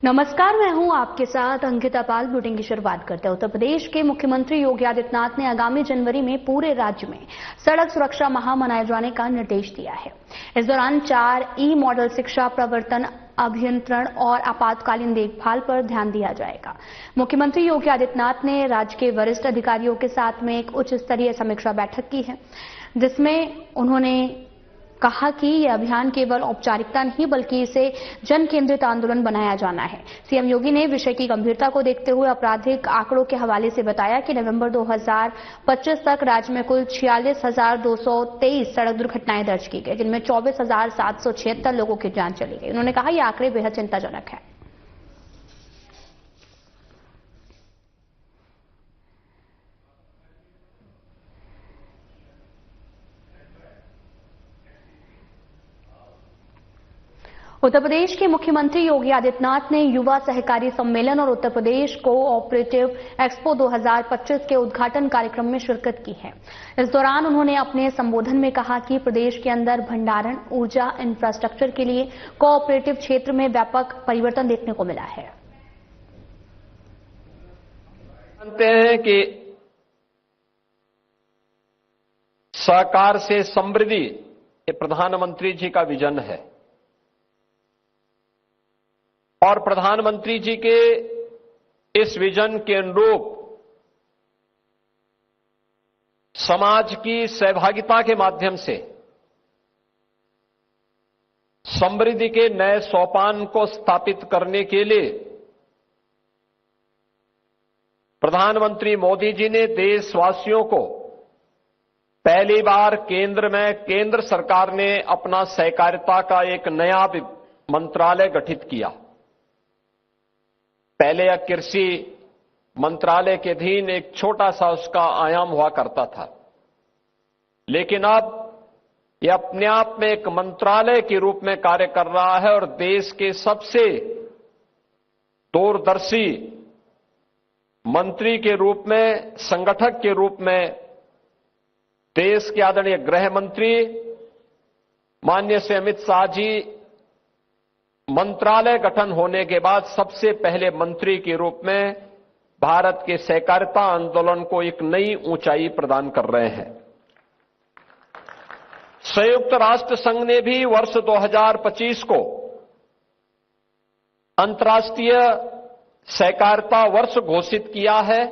नमस्कार, मैं हूं आपके साथ अंकिता पाल। बुलेटिन की शुरुआत करते हैं। उत्तर प्रदेश के मुख्यमंत्री योगी आदित्यनाथ ने आगामी जनवरी में पूरे राज्य में सड़क सुरक्षा माह मनाए जाने का निर्देश दिया है। इस दौरान 4 मॉडल शिक्षा, प्रवर्तन, अभियंत्रण और आपातकालीन देखभाल पर ध्यान दिया जाएगा। मुख्यमंत्री योगी आदित्यनाथ ने राज्य के वरिष्ठ अधिकारियों के साथ में एक उच्च स्तरीय समीक्षा बैठक की है, जिसमें उन्होंने कहा कि यह अभियान केवल औपचारिकता नहीं बल्कि इसे जन केंद्रित आंदोलन बनाया जाना है। सीएम योगी ने विषय की गंभीरता को देखते हुए आपराधिक आंकड़ों के हवाले से बताया कि नवंबर 2025 तक राज्य में कुल 46,223 सड़क दुर्घटनाएं दर्ज की गई, जिनमें 24,776 लोगों की जान चली गई। उन्होंने कहा, यह आंकड़े बेहद चिंताजनक है। उत्तर प्रदेश के मुख्यमंत्री योगी आदित्यनाथ ने युवा सहकारी सम्मेलन और उत्तर प्रदेश कोऑपरेटिव एक्सपो 2025 के उद्घाटन कार्यक्रम में शिरकत की है। इस दौरान उन्होंने अपने संबोधन में कहा कि प्रदेश के अंदर भंडारण, ऊर्जा, इंफ्रास्ट्रक्चर के लिए कोऑपरेटिव क्षेत्र में व्यापक परिवर्तन देखने को मिला है। जानते हैं कि सहकार से समृद्धि ये प्रधानमंत्री जी का विजन है और प्रधानमंत्री जी के इस विजन के अनुरूप समाज की सहभागिता के माध्यम से समृद्धि के नए सोपान को स्थापित करने के लिए प्रधानमंत्री मोदी जी ने देशवासियों को पहली बार केंद्र सरकार ने अपना सहकारिता का एक नया मंत्रालय गठित किया। पहले यह कृषि मंत्रालय के अधीन एक छोटा सा उसका आयाम हुआ करता था, लेकिन अब यह अपने आप में एक मंत्रालय के रूप में कार्य कर रहा है और देश के सबसे दूरदर्शी मंत्री के रूप में, संगठक के रूप में देश के आदरणीय गृह मंत्री माननीय श्री अमित शाह जी मंत्रालय गठन होने के बाद सबसे पहले मंत्री के रूप में भारत के सहकारिता आंदोलन को एक नई ऊंचाई प्रदान कर रहे हैं। संयुक्त राष्ट्र संघ ने भी वर्ष 2025 को अंतर्राष्ट्रीय सहकारिता वर्ष घोषित किया है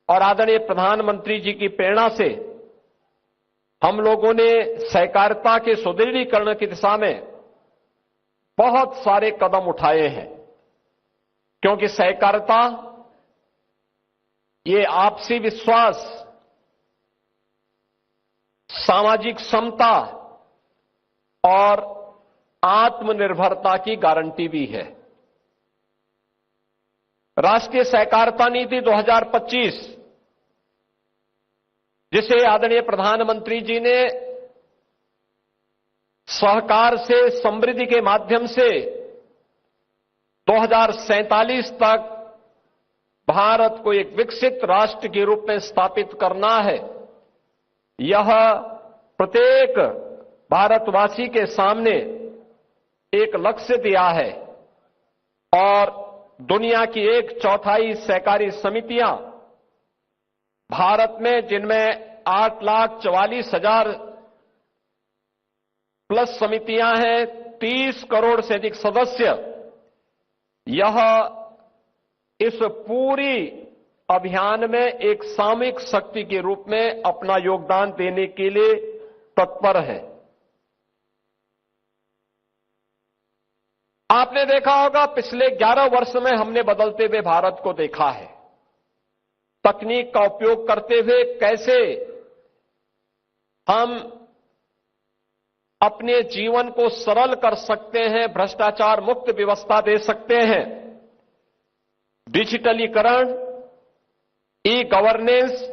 और आदरणीय प्रधानमंत्री जी की प्रेरणा से हम लोगों ने सहकारिता के सुदृढ़ीकरण की दिशा में बहुत सारे कदम उठाए हैं, क्योंकि सहकारिता ये आपसी विश्वास, सामाजिक समता और आत्मनिर्भरता की गारंटी भी है। राष्ट्रीय सहकारिता नीति 2025, जिसे आदरणीय प्रधानमंत्री जी ने सहकार से समृद्धि के माध्यम से 2047 तक भारत को एक विकसित राष्ट्र के रूप में स्थापित करना है, यह प्रत्येक भारतवासी के सामने एक लक्ष्य दिया है और दुनिया की 1/4 सहकारी समितियां भारत में, जिनमें 8,44,000 प्लस समितियां हैं, 30 करोड़ से अधिक सदस्य, यह इस पूरी अभियान में एक सामूहिक शक्ति के रूप में अपना योगदान देने के लिए तत्पर है। आपने देखा होगा पिछले 11 वर्ष में हमने बदलते हुए भारत को देखा है। तकनीक का उपयोग करते हुए कैसे हम अपने जीवन को सरल कर सकते हैं, भ्रष्टाचार मुक्त व्यवस्था दे सकते हैं। डिजिटलीकरण, ई गवर्नेंस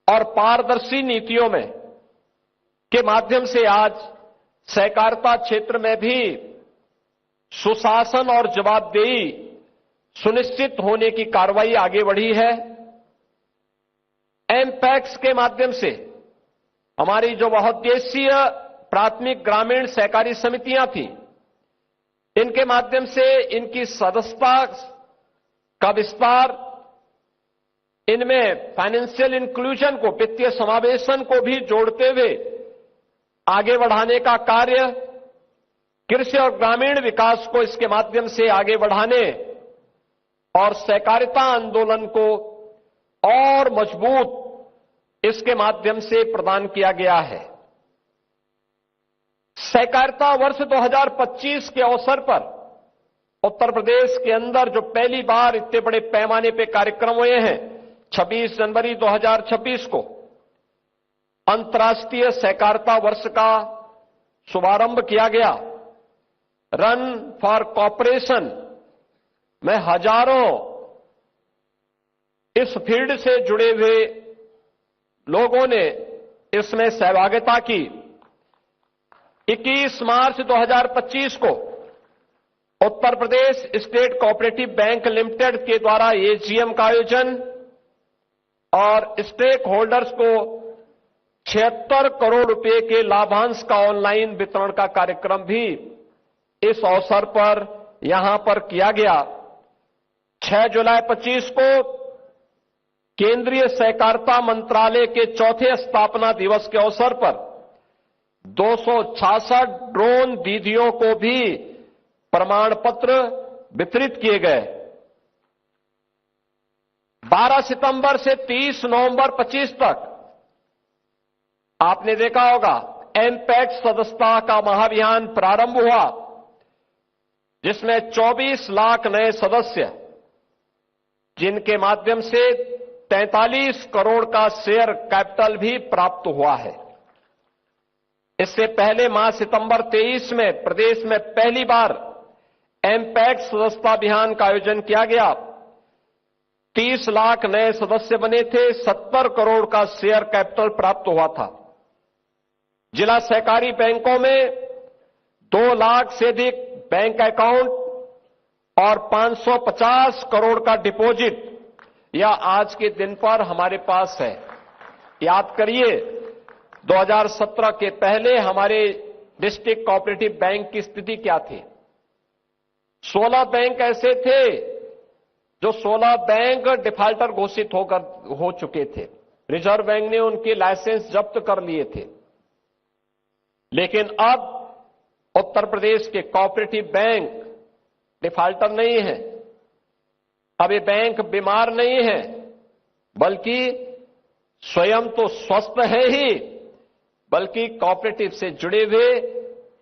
और पारदर्शी नीतियों में के माध्यम से आज सहकारिता क्षेत्र में भी सुशासन और जवाबदेही सुनिश्चित होने की कार्रवाई आगे बढ़ी है। एमपैक्स के माध्यम से हमारी जो बहुउद्देशीय प्राथमिक ग्रामीण सहकारी समितियां थी, इनके माध्यम से इनकी सदस्यता का विस्तार, इनमें फाइनेंशियल इंक्लूजन को, वित्तीय समावेशन को भी जोड़ते हुए आगे बढ़ाने का कार्य, कृषि और ग्रामीण विकास को इसके माध्यम से आगे बढ़ाने और सहकारिता आंदोलन को और मजबूत इसके माध्यम से प्रदान किया गया है। सहकारिता वर्ष 2025 के अवसर पर उत्तर प्रदेश के अंदर जो पहली बार इतने बड़े पैमाने पे कार्यक्रम हुए हैं, 26 जनवरी 2026 को अंतर्राष्ट्रीय सहकारिता वर्ष का शुभारंभ किया गया। रन फॉर कॉपरेशन में हजारों इस फील्ड से जुड़े हुए लोगों ने इसमें सहभागिता की। 21 मार्च 2025 को Uttar Pradesh state cooperative bank limited के द्वारा एजीएम का आयोजन और स्टेक होल्डर्स को 76 करोड़ रुपए के लाभांश का ऑनलाइन वितरण का कार्यक्रम भी इस अवसर पर यहां पर किया गया। 6 जुलाई 25 को केंद्रीय सहकारिता मंत्रालय के चौथे स्थापना दिवस के अवसर पर 266 ड्रोन दीदियों को भी प्रमाण पत्र वितरित किए गए। 12 सितंबर से 30 नवंबर 25 तक आपने देखा होगा एमपैक्ट सदस्यता का महाअभियान प्रारंभ हुआ, जिसमें 24 लाख नए सदस्य, जिनके माध्यम से 43 करोड़ का शेयर कैपिटल भी प्राप्त हुआ है। इससे पहले माह सितंबर 23 में प्रदेश में पहली बार एमपैक्ट सदस्यता अभियान का आयोजन किया गया। 30 लाख नए सदस्य बने थे, 70 करोड़ का शेयर कैपिटल प्राप्त हुआ था। जिला सहकारी बैंकों में 2 लाख से अधिक बैंक अकाउंट और 550 करोड़ का डिपॉजिट यह आज के दिन पर हमारे पास है। याद करिए 2017 के पहले हमारे डिस्ट्रिक्ट कोऑपरेटिव बैंक की स्थिति क्या थी। 16 बैंक ऐसे थे जो 16 बैंक डिफाल्टर घोषित हो चुके थे। रिजर्व बैंक ने उनके लाइसेंस जब्त कर लिए थे। लेकिन अब उत्तर प्रदेश के कोऑपरेटिव बैंक डिफाल्टर नहीं है। अब ये बैंक बीमार नहीं है, बल्कि स्वयं तो स्वस्थ है ही, बल्कि कोऑपरेटिव से जुड़े हुए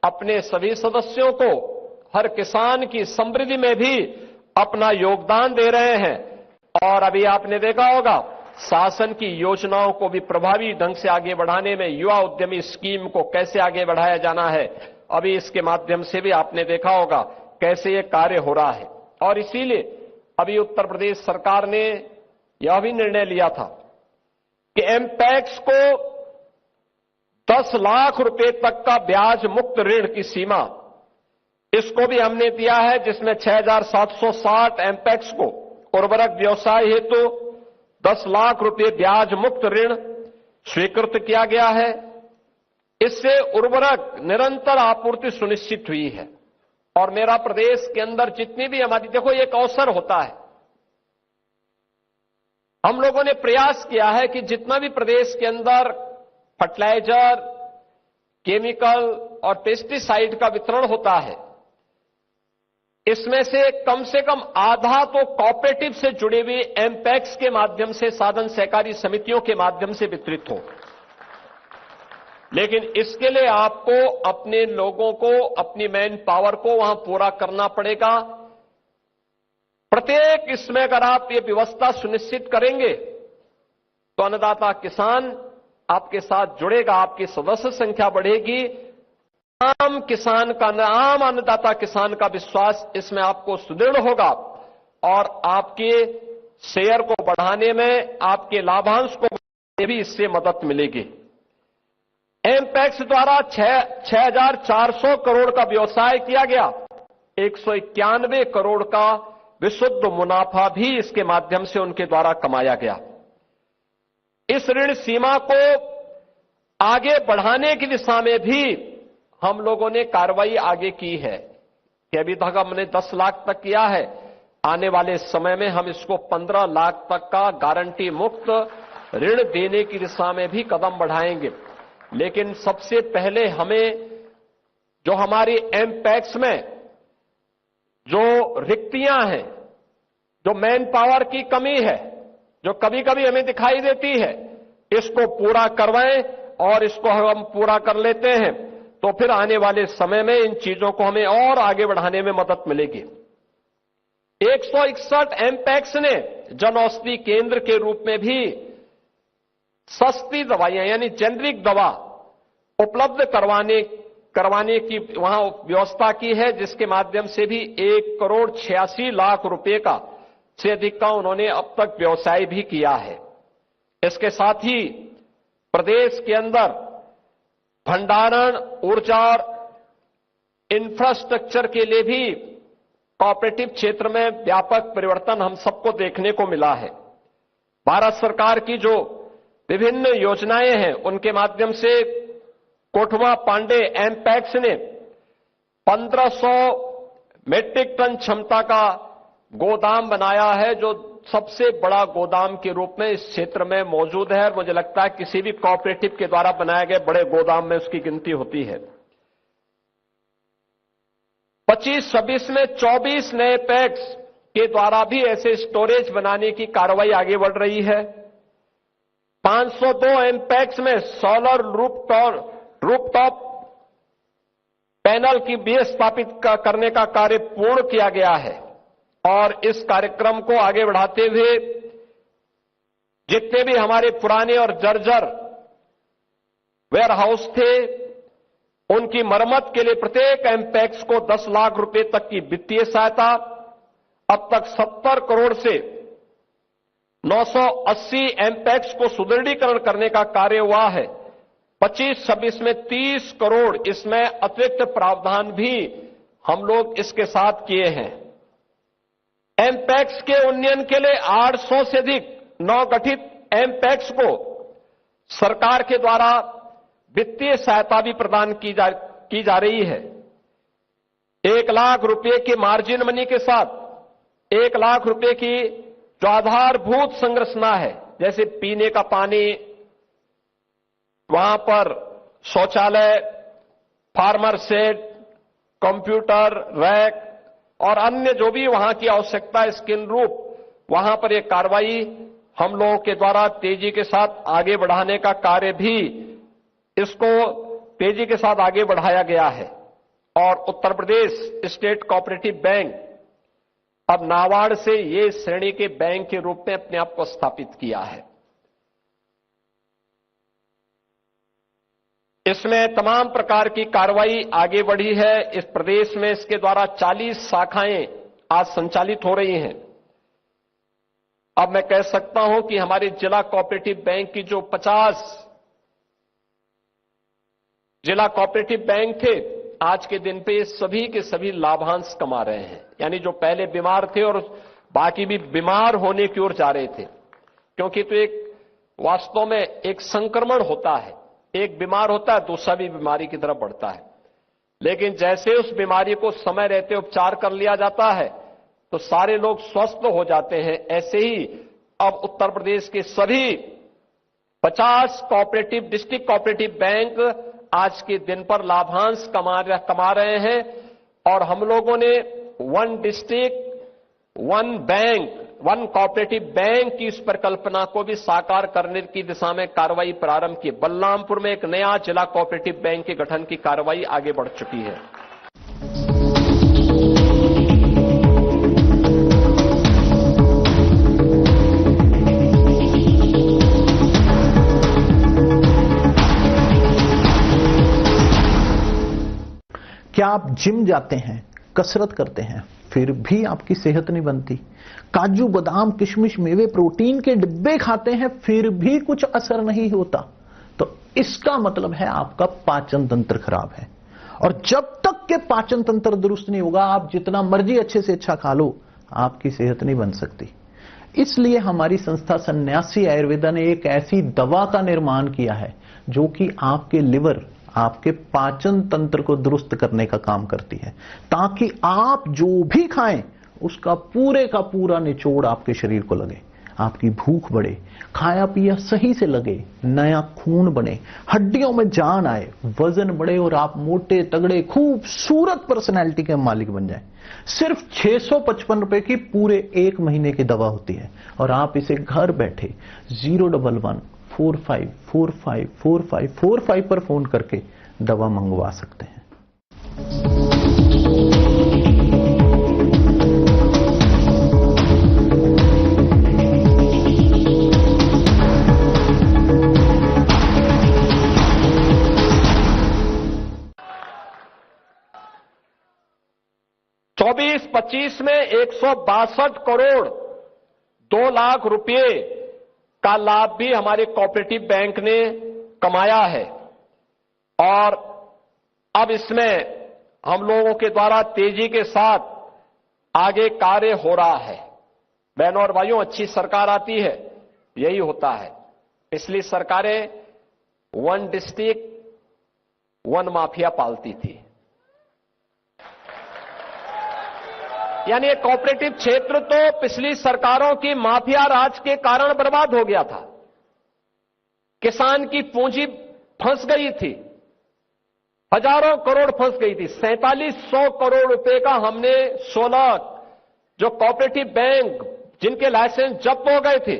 अपने सभी सदस्यों को हर किसान की समृद्धि में भी अपना योगदान दे रहे हैं। और अभी आपने देखा होगा शासन की योजनाओं को भी प्रभावी ढंग से आगे बढ़ाने में युवा उद्यमी स्कीम को कैसे आगे बढ़ाया जाना है, अभी इसके माध्यम से भी आपने देखा होगा कैसे ये कार्य हो रहा है। और इसीलिए अभी उत्तर प्रदेश सरकार ने यह भी निर्णय लिया था कि एमपैक्स को 10 लाख रुपए तक का ब्याज मुक्त ऋण की सीमा, इसको भी हमने दिया है, जिसमें 6,760 एमपैक्स को उर्वरक व्यवसाय हेतु 10 लाख रुपए ब्याज मुक्त ऋण स्वीकृत किया गया है। इससे उर्वरक निरंतर आपूर्ति सुनिश्चित हुई है। और मेरा प्रदेश के अंदर जितनी भी हमारी, देखो एक अवसर होता है, हम लोगों ने प्रयास किया है कि जितना भी प्रदेश के अंदर फर्टिलाइजर, केमिकल और पेस्टिसाइड का वितरण होता है, इसमें से कम आधा तो कोऑपरेटिव से जुड़े हुए एमपैक्स के माध्यम से, साधन सहकारी समितियों के माध्यम से वितरित हो। लेकिन इसके लिए आपको अपने लोगों को, अपनी मैन पावर को वहां पूरा करना पड़ेगा। प्रत्येक इसमें अगर आप ये व्यवस्था सुनिश्चित करेंगे तो अन्नदाता किसान आपके साथ जुड़ेगा, आपकी सदस्य संख्या बढ़ेगी। आम किसान का, आम अन्नदाता किसान का विश्वास इसमें आपको सुदृढ़ होगा और आपके शेयर को बढ़ाने में, आपके लाभांश को बढ़ाने भी इससे मदद मिलेगी। एमपैक्स द्वारा 6,400 करोड़ का व्यवसाय किया गया। 191 करोड़ का विशुद्ध मुनाफा भी इसके माध्यम से उनके द्वारा कमाया गया। इस ऋण सीमा को आगे बढ़ाने की दिशा में भी हम लोगों ने कार्रवाई आगे की है। कि अभी तक हमने 10 लाख तक किया है, आने वाले समय में हम इसको 15 लाख तक का गारंटी मुक्त ऋण देने की दिशा में भी कदम बढ़ाएंगे। लेकिन सबसे पहले हमें जो हमारी एमपैक्स में जो रिक्तियां हैं, जो मैन पावर की कमी है, जो कभी कभी हमें दिखाई देती है, इसको पूरा करवाएं और इसको हम पूरा कर लेते हैं तो फिर आने वाले समय में इन चीजों को हमें और आगे बढ़ाने में मदद मिलेगी। 161 एमपैक्स ने जन औषधि केंद्र के रूप में भी सस्ती दवाइयां यानी जेनरिक दवा उपलब्ध करवाने की वहां व्यवस्था की है, जिसके माध्यम से भी 1,86,00,000 रुपए का से अधिक का उन्होंने अब तक व्यवसाय भी किया है। इसके साथ ही प्रदेश के अंदर भंडारण, ऊर्जा और इंफ्रास्ट्रक्चर के लिए भी कोऑपरेटिव क्षेत्र में व्यापक परिवर्तन हम सबको देखने को मिला है। भारत सरकार की जो विभिन्न योजनाएं हैं उनके माध्यम से कोठवा पांडे एमपैक्स ने 1500 मेट्रिक टन क्षमता का गोदाम बनाया है, जो सबसे बड़ा गोदाम के रूप में इस क्षेत्र में मौजूद है। और मुझे लगता है किसी भी कोऑपरेटिव के द्वारा बनाए गए बड़े गोदाम में उसकी गिनती होती है। 25-26 में 24 नए पैक्स के द्वारा भी ऐसे स्टोरेज बनाने की कार्रवाई आगे बढ़ रही है। 502 एमपैक्स में सोलर रूफटॉप पैनल की भी स्थापित करने का कार्य पूर्ण किया गया है। और इस कार्यक्रम को आगे बढ़ाते हुए जितने भी हमारे पुराने और जर्जर वेयर हाउस थे, उनकी मरम्मत के लिए प्रत्येक एमपैक्स को 10 लाख रुपए तक की वित्तीय सहायता, अब तक 70 करोड़ से 980 एमपैक्स को सुदृढ़ीकरण करने का कार्य हुआ है। 25-26 में 30 करोड़ इसमें अतिरिक्त प्रावधान भी हम लोग इसके साथ किए हैं। एमपैक्स के उन्नयन के लिए 800 से अधिक नवगठित एमपैक्स को सरकार के द्वारा वित्तीय सहायता भी प्रदान की जा रही है। 1 लाख रुपए के मार्जिन मनी के साथ 1 लाख रुपए की जो आधारभूत संरचना है, जैसे पीने का पानी, वहां पर शौचालय, फार्मर शेड, कंप्यूटर रैक और अन्य जो भी वहां की आवश्यकता है इसके अनुरूप वहां पर यह कार्रवाई हम लोगों के द्वारा तेजी के साथ आगे बढ़ाने का कार्य भी इसको तेजी के साथ आगे बढ़ाया गया है। और Uttar Pradesh state cooperative bank अब नाबार्ड से ये श्रेणी के बैंक के रूप में अपने आप को स्थापित किया है। इसमें तमाम प्रकार की कार्रवाई आगे बढ़ी है। इस प्रदेश में इसके द्वारा 40 शाखाएं आज संचालित हो रही हैं। अब मैं कह सकता हूं कि हमारे जिला कोऑपरेटिव बैंक की जो 50 जिला कोऑपरेटिव बैंक थे, आज के दिन पे सभी के सभी लाभांश कमा रहे हैं। यानी जो पहले बीमार थे और बाकी भी बीमार होने की ओर जा रहे थे, क्योंकि तो एक वास्तव में एक संक्रमण होता है, एक बीमार होता है दूसरा भी बीमारी की तरफ बढ़ता है। लेकिन जैसे उस बीमारी को समय रहते उपचार कर लिया जाता है तो सारे लोग स्वस्थ हो जाते हैं। ऐसे ही अब उत्तर प्रदेश के सभी 50 कोऑपरेटिव डिस्ट्रिक्ट कोऑपरेटिव बैंक आज के दिन पर लाभांश कमा रहे हैं। और हम लोगों ने 1 डिस्ट्रिक्ट 1 बैंक 1 कोऑपरेटिव बैंक की इस परिकल्पना को भी साकार करने की दिशा में कार्रवाई प्रारंभ की। बलरामपुर में एक नया जिला कोऑपरेटिव बैंक के गठन की कार्रवाई आगे बढ़ चुकी है। क्या आप जिम जाते हैं, कसरत करते हैं, फिर भी आपकी सेहत नहीं बनती? काजू बादाम किशमिश मेवे प्रोटीन के डिब्बे खाते हैं फिर भी कुछ असर नहीं होता, तो इसका मतलब है आपका पाचन तंत्र खराब है। और जब तक के पाचन तंत्र दुरुस्त नहीं होगा, आप जितना मर्जी अच्छे से अच्छा खा लो, आपकी सेहत नहीं बन सकती। इसलिए हमारी संस्था सन्यासी आयुर्वेदा ने एक ऐसी दवा का निर्माण किया है जो कि आपके लिवर, आपके पाचन तंत्र को दुरुस्त करने का काम करती है, ताकि आप जो भी खाएं उसका पूरे का पूरा निचोड़ आपके शरीर को लगे, आपकी भूख बढ़े, खाया पिया सही से लगे, नया खून बने, हड्डियों में जान आए, वजन बढ़े और आप मोटे तगड़े खूबसूरत पर्सनैलिटी के मालिक बन जाएं। सिर्फ 655 रुपए की पूरे 1 महीने की दवा होती है और आप इसे घर बैठे 011-45454545 पर फोन करके दवा मंगवा सकते हैं। चौबीस 25 में 162 करोड़ 2 लाख रुपए का लाभ भी हमारे कोऑपरेटिव बैंक ने कमाया है और अब इसमें हम लोगों के द्वारा तेजी के साथ आगे कार्य हो रहा है। बहनों और भाइयों, अच्छी सरकार आती है, यही होता है। पिछली सरकारें 1 डिस्ट्रिक्ट 1 माफिया पालती थी, यानी कोऑपरेटिव क्षेत्र तो पिछली सरकारों की माफिया राज के कारण बर्बाद हो गया था। किसान की पूंजी फंस गई थी, हजारों करोड़ फंस गई थी। 4700 करोड़ रुपए का हमने 16 जो कोऑपरेटिव बैंक जिनके लाइसेंस जब्त हो गए थे,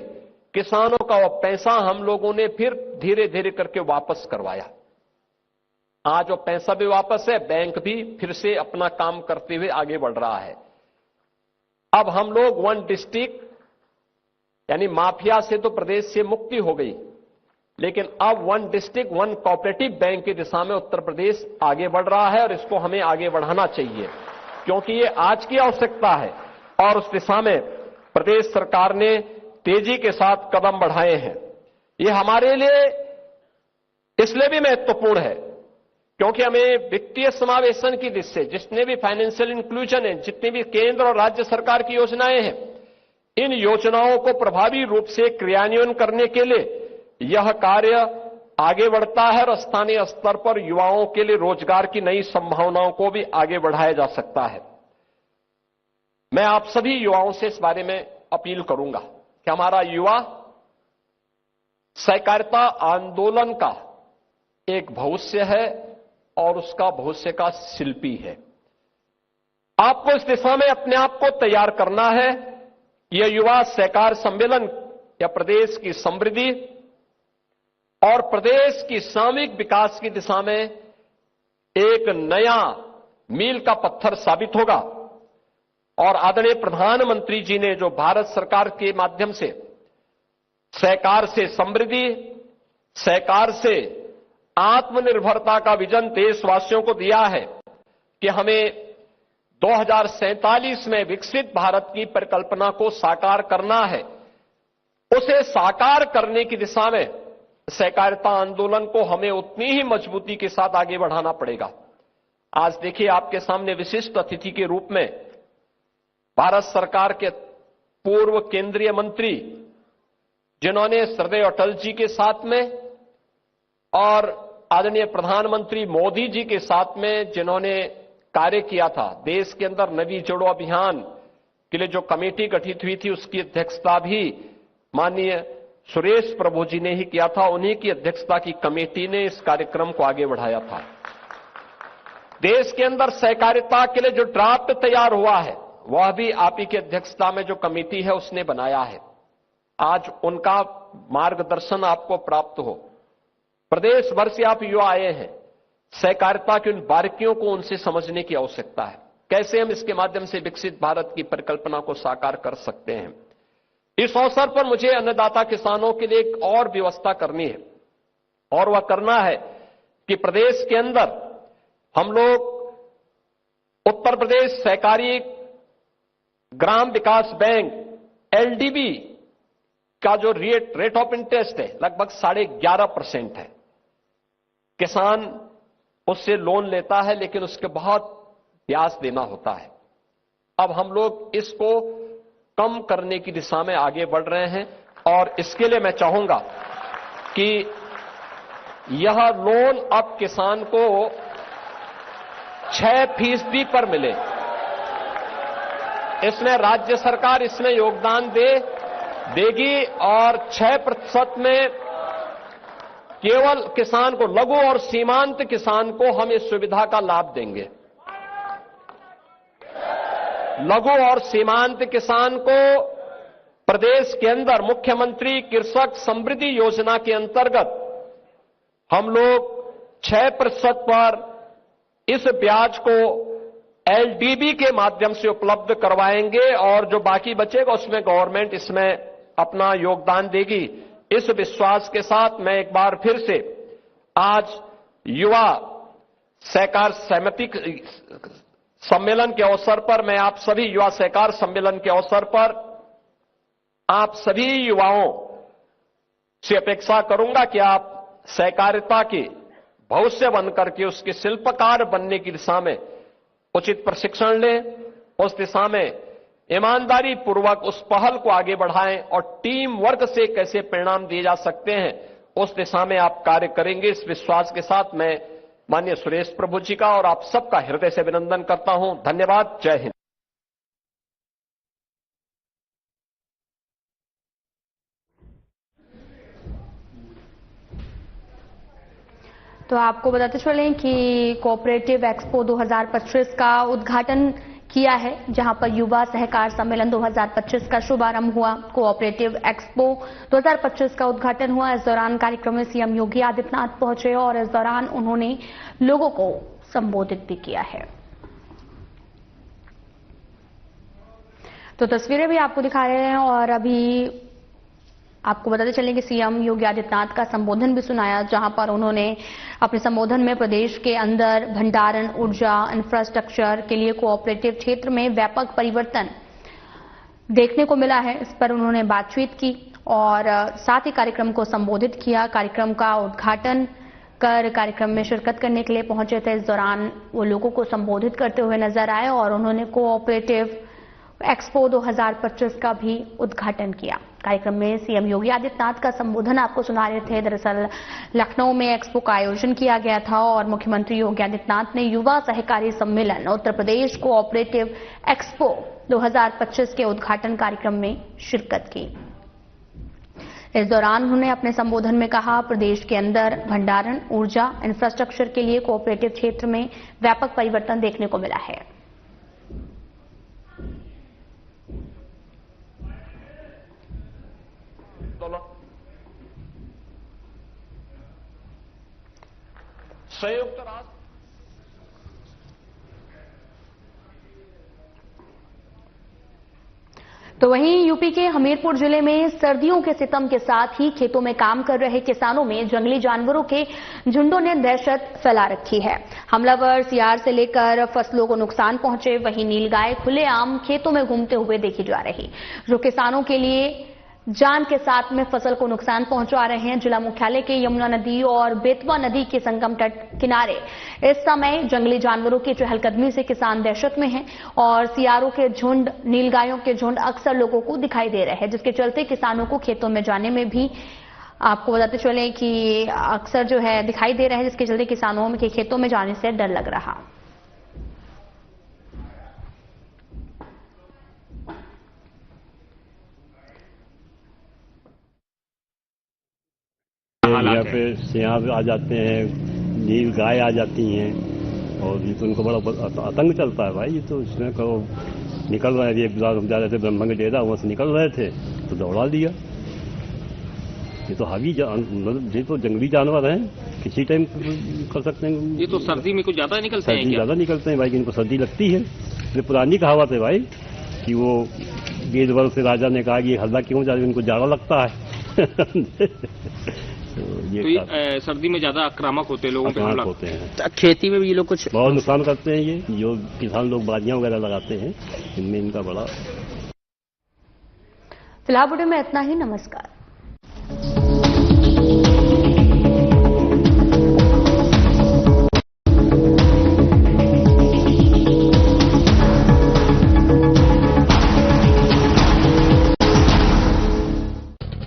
किसानों का वो पैसा हम लोगों ने फिर धीरे धीरे करके वापस करवाया। आज वो पैसा भी वापस है, बैंक भी फिर से अपना काम करते हुए आगे बढ़ रहा है। अब हम लोग 1 डिस्ट्रिक्ट यानी माफिया से तो प्रदेश से मुक्ति हो गई, लेकिन अब 1 डिस्ट्रिक्ट 1 कोऑपरेटिव बैंक की दिशा में उत्तर प्रदेश आगे बढ़ रहा है और इसको हमें आगे बढ़ाना चाहिए, क्योंकि ये आज की आवश्यकता है और उस दिशा में प्रदेश सरकार ने तेजी के साथ कदम बढ़ाए हैं। ये हमारे लिए इसलिए भी महत्वपूर्ण है क्योंकि हमें वित्तीय समावेशन की दिशा से जितने भी फाइनेंशियल इंक्लूजन है, जितनी भी केंद्र और राज्य सरकार की योजनाएं हैं, इन योजनाओं को प्रभावी रूप से क्रियान्वयन करने के लिए यह कार्य आगे बढ़ता है और स्थानीय स्तर पर युवाओं के लिए रोजगार की नई संभावनाओं को भी आगे बढ़ाया जा सकता है। मैं आप सभी युवाओं से इस बारे में अपील करूंगा कि हमारा युवा सहकारिता आंदोलन का एक भविष्य है और उसका भविष्य का शिल्पी है। आपको इस दिशा में अपने आप को तैयार करना है। यह युवा सहकार सम्मेलन या प्रदेश की समृद्धि और प्रदेश की सामूहिक विकास की दिशा में एक नया मील का पत्थर साबित होगा और आदरणीय प्रधानमंत्री जी ने जो भारत सरकार के माध्यम से सहकार से समृद्धि, सहकार से आत्मनिर्भरता का विजन देशवासियों को दिया है कि हमें 2047 में विकसित भारत की परिकल्पना को साकार करना है, उसे साकार करने की दिशा में सहकारिता आंदोलन को हमें उतनी ही मजबूती के साथ आगे बढ़ाना पड़ेगा। आज देखिए, आपके सामने विशिष्ट अतिथि के रूप में भारत सरकार के पूर्व केंद्रीय मंत्री, जिन्होंने श्रद्धेय अटल जी के साथ में और आदरणीय प्रधानमंत्री मोदी जी के साथ में जिन्होंने कार्य किया था, देश के अंदर नदी जोड़ो अभियान के लिए जो कमेटी गठित हुई थी, उसकी अध्यक्षता भी माननीय सुरेश प्रभु जी ने ही किया था। उन्हीं की अध्यक्षता की कमेटी ने इस कार्यक्रम को आगे बढ़ाया था। देश के अंदर सहकारिता के लिए जो ड्राफ्ट तैयार हुआ है, वह भी आप ही की अध्यक्षता में जो कमेटी है उसने बनाया है। आज उनका मार्गदर्शन आपको प्राप्त हो। प्रदेश भर से आप युवा आए हैं, सहकारिता की उन बारीकियों को उनसे समझने की आवश्यकता है। कैसे हम इसके माध्यम से विकसित भारत की परिकल्पना को साकार कर सकते हैं। इस अवसर पर मुझे अन्नदाता किसानों के लिए एक और व्यवस्था करनी है और वह करना है कि प्रदेश के अंदर हम लोग उत्तर प्रदेश सहकारी ग्राम विकास बैंक एलडीबी का जो रेट ऑफ इंटरेस्ट है लगभग 11.5% है। किसान उससे लोन लेता है लेकिन उसके बहुत ब्याज देना होता है। अब हम लोग इसको कम करने की दिशा में आगे बढ़ रहे हैं और इसके लिए मैं चाहूंगा कि यह लोन अब किसान को 6% पर मिले। इसमें राज्य सरकार इसमें योगदान देगी और 6% में केवल किसान को, लघु और सीमांत किसान को हम इस सुविधा का लाभ देंगे। लघु और सीमांत किसान को प्रदेश के अंदर मुख्यमंत्री कृषक समृद्धि योजना के अंतर्गत हम लोग 6% पर इस ब्याज को एलडीबी के माध्यम से उपलब्ध करवाएंगे और जो बाकी बचेगा उसमें गवर्नमेंट इसमें अपना योगदान देगी। इस विश्वास के साथ मैं एक बार फिर से आज युवा सहकार समिति सम्मेलन के अवसर पर, मैं आप सभी युवा सहकार सम्मेलन के अवसर पर आप सभी युवाओं से अपेक्षा करूंगा कि आप सहकारिता के भविष्य बनकर के उसके शिल्पकार बनने की दिशा में उचित प्रशिक्षण लें, उस दिशा में ईमानदारी पूर्वक उस पहल को आगे बढ़ाएं और टीम वर्क से कैसे परिणाम दिए जा सकते हैं उस दिशा में आप कार्य करेंगे। इस विश्वास के साथ मैं माननीय सुरेश प्रभु जी का और आप सबका हृदय से अभिनंदन करता हूं। धन्यवाद। जय हिंद। तो आपको बताते चलें कि कोऑपरेटिव एक्सपो 2025 का उद्घाटन किया है, जहां पर युवा सहकार सम्मेलन 2025 का शुभारंभ हुआ। कोऑपरेटिव एक्सपो 2025 का उद्घाटन हुआ। इस दौरान कार्यक्रम में सीएम योगी आदित्यनाथ पहुंचे और इस दौरान उन्होंने लोगों को संबोधित भी किया है। तो तस्वीरें भी आपको दिखा रहे हैं और अभी आपको बताते चलें कि सीएम योगी आदित्यनाथ का संबोधन भी सुनाया, जहां पर उन्होंने अपने संबोधन में प्रदेश के अंदर भंडारण, ऊर्जा, इंफ्रास्ट्रक्चर के लिए कोऑपरेटिव क्षेत्र में व्यापक परिवर्तन देखने को मिला है, इस पर उन्होंने बातचीत की और साथ ही कार्यक्रम को संबोधित किया। कार्यक्रम का उद्घाटन कर कार्यक्रम में शिरकत करने के लिए पहुंचे थे। इस दौरान वो लोगों को संबोधित करते हुए नजर आए और उन्होंने कोऑपरेटिव एक्सपो 2025 का भी उद्घाटन किया। कार्यक्रम में सीएम योगी आदित्यनाथ का संबोधन आपको सुना रहे थे। दरअसल लखनऊ में एक्सपो का आयोजन किया गया था और मुख्यमंत्री योगी आदित्यनाथ ने युवा सहकारी सम्मेलन उत्तर प्रदेश कोऑपरेटिव एक्सपो 2025 के उद्घाटन कार्यक्रम में शिरकत की। इस दौरान उन्होंने अपने संबोधन में कहा, प्रदेश के अंदर भंडारण, ऊर्जा, इंफ्रास्ट्रक्चर के लिए कोऑपरेटिव क्षेत्र में व्यापक परिवर्तन देखने को मिला है। संयुक्त राष्ट्र तो वहीं यूपी के हमीरपुर जिले में सर्दियों के सितम के साथ ही खेतों में काम कर रहे किसानों में जंगली जानवरों के झुंडों ने दहशत फैला रखी है। हमलावर सियार से लेकर फसलों को नुकसान पहुंचे, वहीं नीलगाय खुलेआम खेतों में घूमते हुए देखी जा रही, जो किसानों के लिए जान के साथ में फसल को नुकसान पहुंचा रहे हैं। जिला मुख्यालय के यमुना नदी और बेतवा नदी के संगम तट किनारे इस समय जंगली जानवरों की चहलकदमी से किसान दहशत में हैं और सियारों के झुंड, नीलगायों के झुंड अक्सर लोगों को दिखाई दे रहे हैं, जिसके चलते किसानों को खेतों में जाने में भी आपको बताते चले कि अक्सर जो है दिखाई दे रहे हैं, जिसके चलते किसानों के खेतों में जाने से डर लग रहा। यहाँ पे सियार आ जाते हैं, नील गाय आ जाती हैं और ये तो उनको बड़ा आतंक चलता है भाई। ये तो इसमें कहो निकल रहे थे, हम जा रहे थे ब्रह्मा के डेरा, वहाँ से निकल रहे थे तो दौड़ा दिया। ये तो हावी मतलब ये तो जंगली जानवर हैं, किसी टाइम कर सकते हैं। ये तो सर्दी में कुछ ज्यादा निकलते हैं, ज्यादा निकलते हैं भाई, इनको सर्दी लगती है। ये पुरानी कहावत है भाई कि वो बीरबल से राजा ने कहा कि हल्ला क्यों जा रही, इनको जाड़ा लगता है। तो ये सर्दी में ज्यादा आक्रामक होते हैं, लोगों पे हमला होते हैं। खेती में भी ये लोग कुछ बहुत नुकसान करते हैं। ये जो किसान लोग बाजियां वगैरह लगाते हैं, इनमें इनका बड़ा। फिलहाल वीडियो में इतना ही। नमस्कार।